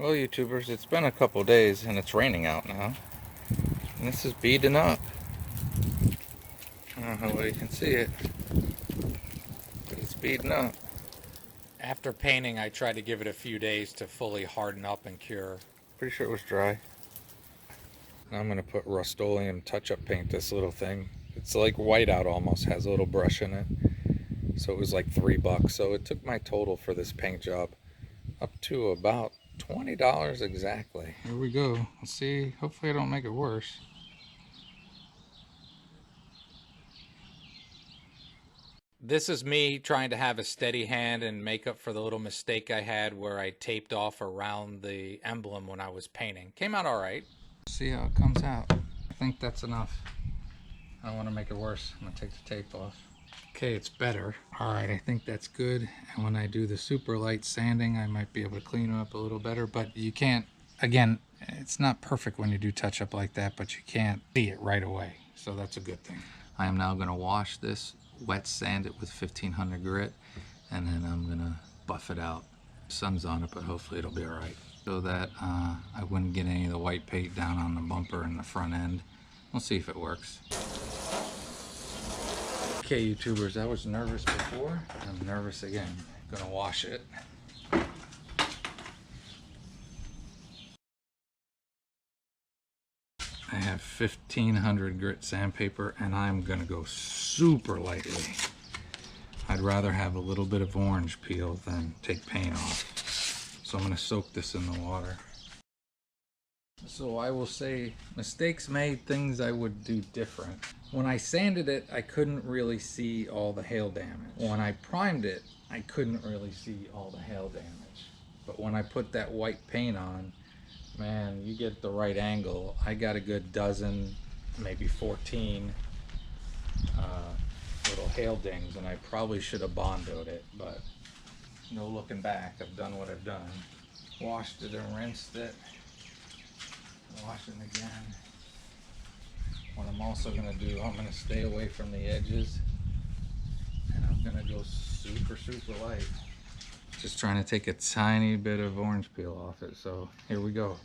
Well, YouTubers, it's been a couple days and it's raining out now. And this is beading up. I don't know how well you can see it, but it's beading up. After painting, I tried to give it a few days to fully harden up and cure. Pretty sure it was dry. Now I'm gonna put Rustoleum touch-up paint, this little thing. It's like whiteout almost, has a little brush in it. So it was like $3. So it took my total for this paint job up to about $20 exactly. Here we go. Let's see. Hopefully I don't make it worse. This is me trying to have a steady hand and make up for the little mistake I had where I taped off around the emblem when I was painting. Came out all right. See how it comes out. I think that's enough. I don't want to make it worse. I'm gonna take the tape off. Okay, it's better. All right, I think that's good. And when I do the super light sanding, I might be able to clean it up a little better, but you can't, again, it's not perfect when you do touch up like that, but you can't see it right away. So that's a good thing. I am now gonna wash this, wet sand it with 1500 grit, and then I'm gonna buff it out. Sun's on it, but hopefully it'll be all right. So that I wouldn't get any of the white paint down on the bumper and the front end. We'll see if it works. Okay, YouTubers, I was nervous before. I'm nervous again. I'm gonna wash it. I have 1500 grit sandpaper and I'm gonna go super lightly. I'd rather have a little bit of orange peel than take paint off. So I'm gonna soak this in the water. So I will say, mistakes made, things I would do different. When I sanded it, I couldn't really see all the hail damage. When I primed it, I couldn't really see all the hail damage. But when I put that white paint on, man, you get the right angle. I got a good dozen, maybe 14 little hail dings, and I probably should have Bondoed it, but no looking back. I've done what I've done. Washed it and rinsed it. Washing again. What I'm also going to do, I'm going to stay away from the edges, and I'm going to go super light. Just trying to take a tiny bit of orange peel off it. So here we go.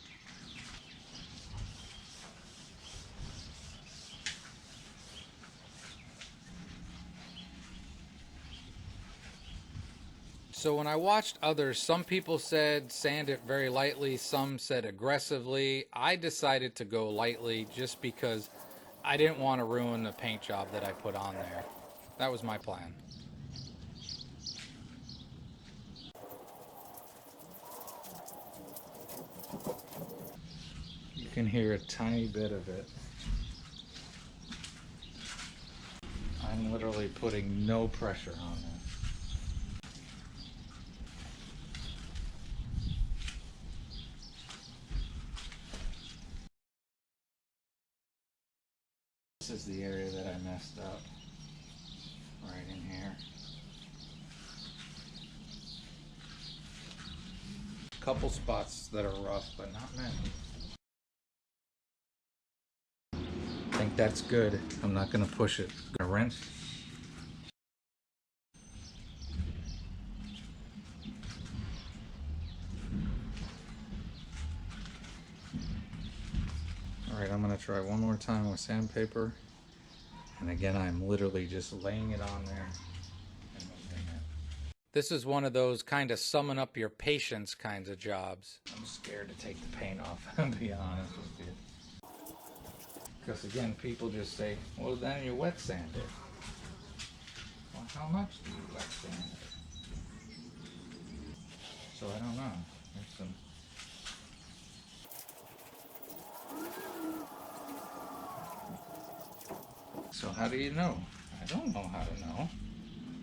So when I watched others, some people said sand it very lightly, some said aggressively. I decided to go lightly just because I didn't want to ruin the paint job that I put on there. That was my plan. You can hear a tiny bit of it. I'm literally putting no pressure on this. This is the area that I messed up. Right in here. Couple spots that are rough, but not many. I think that's good. I'm not gonna push it. Gonna rinse. All right, I'm gonna try one more time with sandpaper. And again, I'm literally just laying it on there. This is one of those kind of summing up your patience kinds of jobs. I'm scared to take the paint off, to be honest with you. Because again, people just say, well, then you wet sand it. Well, how much do you wet sand it? So I don't know. There's some. So how do you know? I don't know how to know.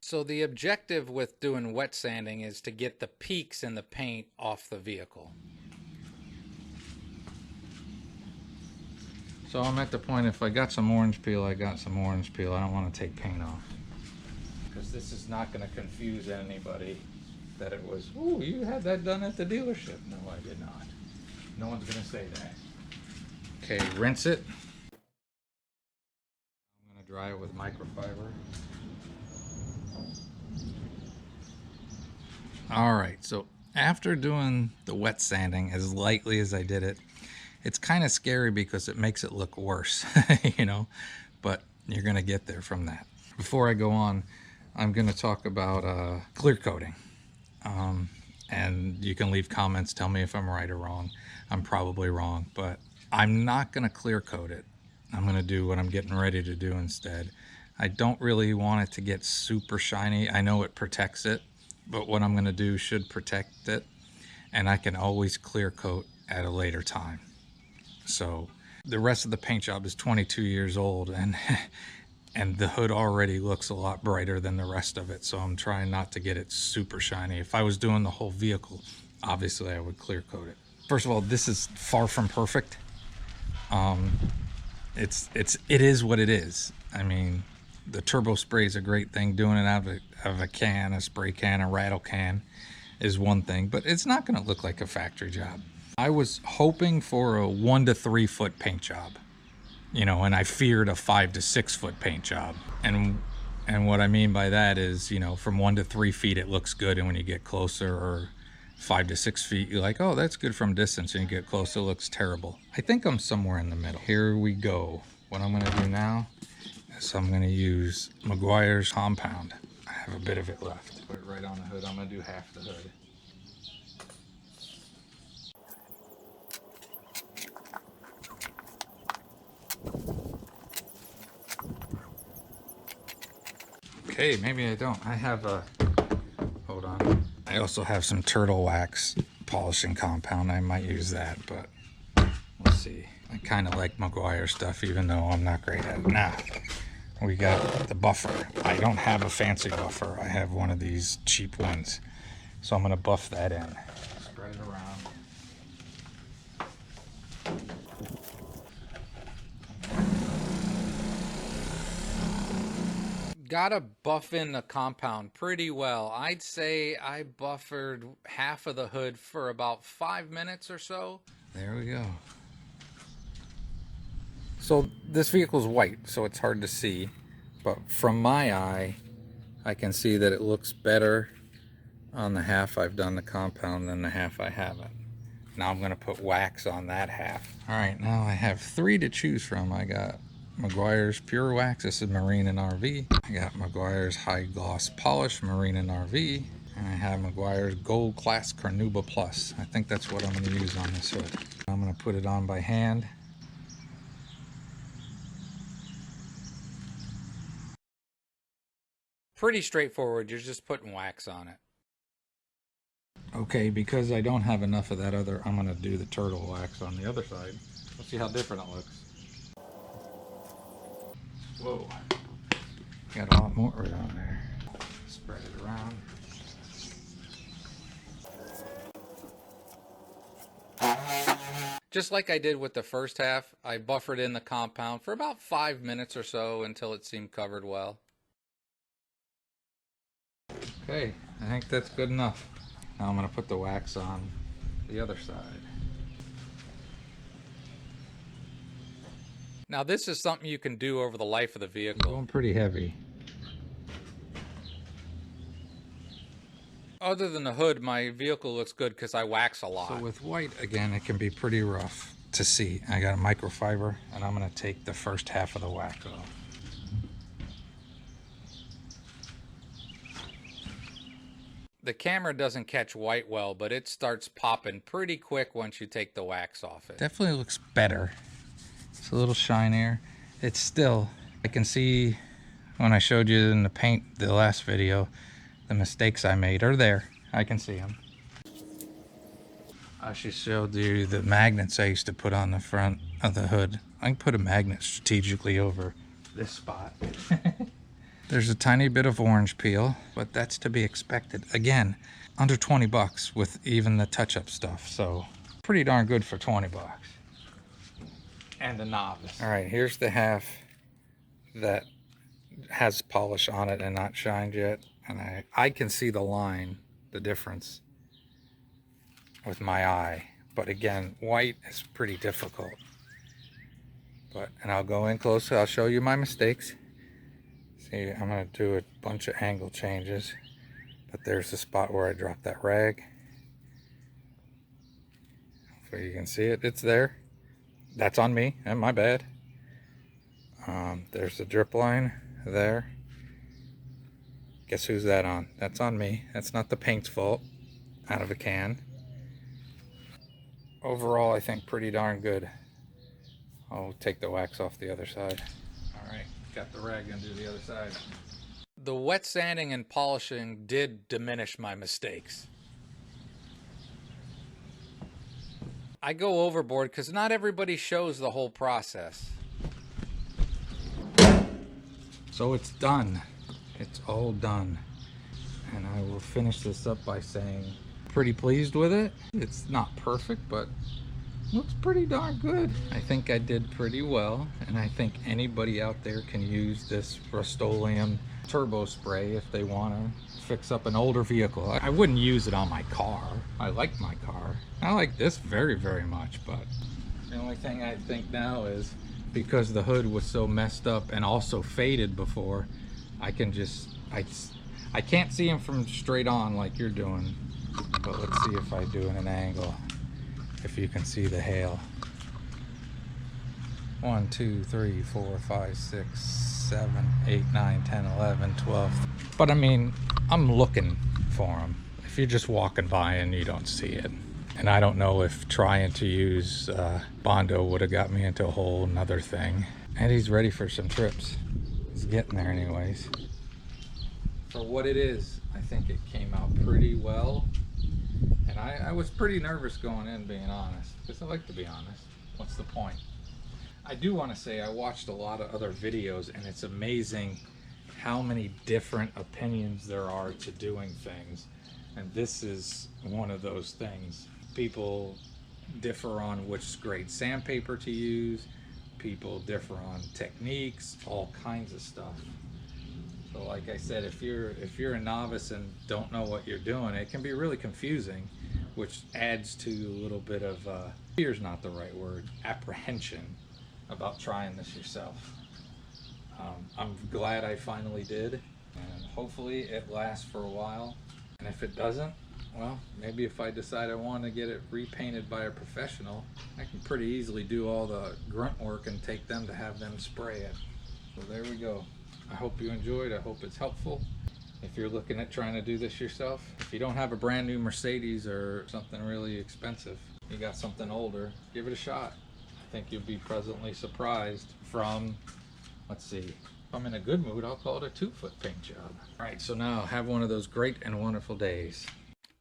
So the objective with doing wet sanding is to get the peaks in the paint off the vehicle. So I'm at the point, if I got some orange peel, I got some orange peel. I don't want to take paint off. Because this is not going to confuse anybody that it was, ooh, you had that done at the dealership. No, I did not. No one's going to say that. Okay, rinse it. I'm going to dry it with microfiber. All right, so After doing the wet sanding as lightly as I did it, it's kind of scary because it makes it look worse, you know, but you're going to get there from that. Before I go on, I'm going to talk about clear coating. And you can leave comments, tell me if I'm right or wrong. I'm probably wrong, but I'm not going to clear coat it. I'm going to do what I'm getting ready to do instead. I don't really want it to get super shiny. I know it protects it, but what I'm going to do should protect it, and I can always clear coat at a later time. So the rest of the paint job is 22 years old, and and the hood already looks a lot brighter than the rest of it, so I'm trying not to get it super shiny. If I was doing the whole vehicle, obviously I would clear coat it. First of all, this is far from perfect. It is what it is. I mean, the turbo spray is a great thing. Doing it out of a can, a spray can, a rattle can is one thing, but it's not going to look like a factory job. I was hoping for a 1 to 3 foot paint job, you know, and I feared a 5 to 6 foot paint job. And what I mean by that is, you know, from 1 to 3 feet it looks good, and when you get closer, or 5 to 6 feet, you're like, oh, that's good from distance, and you get closer, it looks terrible. I think I'm somewhere in the middle. Here we go. What I'm going to do now is I'm going to use Meguiar's compound. I have a bit of it left. Put it right on the hood. I'm going to do half the hood. Okay, maybe I don't. I have a, hold on. I also have some turtle wax polishing compound. I might use that, but we'll see. I kind of like Meguiar stuff, even though I'm not great at it. Now, we got the buffer. I don't have a fancy buffer. I have one of these cheap ones. So I'm gonna buff that in. Spread it around. Gotta buff in the compound pretty well. I'd say I buffered half of the hood for about 5 minutes or so. There we go. So this vehicle's white, so it's hard to see, but from my eye, I can see that it looks better on the half I've done the compound than the half I haven't. Now I'm gonna put wax on that half. All right, now I have 3 to choose from. I got Meguiar's Pure Wax, this is Marine and RV. I got Meguiar's High Gloss Polish, Marine and RV. And I have Meguiar's Gold Class Carnauba Plus. I think that's what I'm gonna use on this hood. I'm gonna put it on by hand. Pretty straightforward, you're just putting wax on it. Okay, because I don't have enough of that other, I'm gonna do the turtle wax on the other side. Let's see how different it looks. Whoa, got a lot more on there. Spread it around. Just like I did with the first half, I buffered in the compound for about 5 minutes or so until it seemed covered well. Okay, I think that's good enough. Now I'm gonna put the wax on the other side. Now this is something you can do over the life of the vehicle. Going pretty heavy. Other than the hood, my vehicle looks good because I wax a lot. So with white, again, it can be pretty rough to see. I got a microfiber, and I'm gonna take the first half of the wax off. The camera doesn't catch white well, but it starts popping pretty quick once you take the wax off it. Definitely looks better. It's a little shinier. It's still, I can see when I showed you in the paint, the last video, the mistakes I made are there. I can see them. I should show you the magnets I used to put on the front of the hood. I can put a magnet strategically over this spot. There's a tiny bit of orange peel, but that's to be expected. Again, under 20 bucks with even the touch-up stuff, so pretty darn good for 20 bucks. And a novice. All right, here's the half that has polish on it and not shined yet, and I can see the line, the difference with my eye. But again, white is pretty difficult. And I'll go in closer, I'll show you my mistakes. See, I'm gonna do a bunch of angle changes, but there's the spot where I dropped that rag. So you can see it, it's there. That's on me, and my bad. There's the drip line there. Guess who's that on? That's on me. That's not the paint's fault. Out of a can. Overall, I think pretty darn good. I'll take the wax off the other side. All right, got the rag, gonna do the other side. The wet sanding and polishing did diminish my mistakes. I go overboard because not everybody shows the whole process. So it's done. It's all done. And I will finish this up by saying pretty pleased with it. It's not perfect, but looks pretty darn good. I think I did pretty well, and I think anybody out there can use this Rustoleum turbo spray if they want to fix up an older vehicle. I wouldn't use it on my car. I like my car. I like this very, very much, but the only thing I think now is because the hood was so messed up and also faded before, I can just, I can't see him from straight on like you're doing, but let's see if I do it at an angle, if you can see the hail. 1, 2, 3, 4, 5, 6, 7, 8, 9, 10, 11, 12. But I mean, I'm looking for him. If you're just walking by and you don't see it. And I don't know if trying to use Bondo would have got me into a whole nother thing. And he's ready for some trips. He's getting there anyways. For what it is, I think it came out pretty well. And I was pretty nervous going in, being honest, because I like to be honest. What's the point? I do want to say I watched a lot of other videos, and it's amazing how many different opinions there are to doing things. And this is one of those things. People differ on which grade sandpaper to use. People differ on techniques, all kinds of stuff. So like I said, if you're a novice and don't know what you're doing, it can be really confusing, which adds to a little bit of fear's not the right word, apprehension about trying this yourself. I'm glad I finally did, and hopefully it lasts for a while. And if it doesn't, well, maybe if I decide I want to get it repainted by a professional, I can pretty easily do all the grunt work and take them to have them spray it. So there we go. I hope you enjoyed. I hope it's helpful. If you're looking at trying to do this yourself, if you don't have a brand new Mercedes or something really expensive, you got something older, give it a shot. I think you'll be pleasantly surprised from, let's see, if I'm in a good mood, I'll call it a 2-foot paint job. All right, so now have one of those great and wonderful days.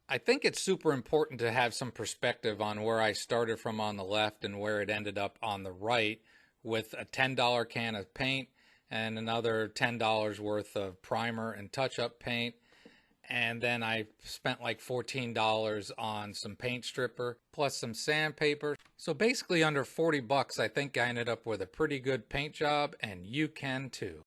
I think it's super important to have some perspective on where I started from on the left and where it ended up on the right, with a $10 can of paint and another $10 worth of primer and touch-up paint. And then I spent like $14 on some paint stripper plus some sandpaper. So basically under 40 bucks, I think I ended up with a pretty good paint job, and you can too.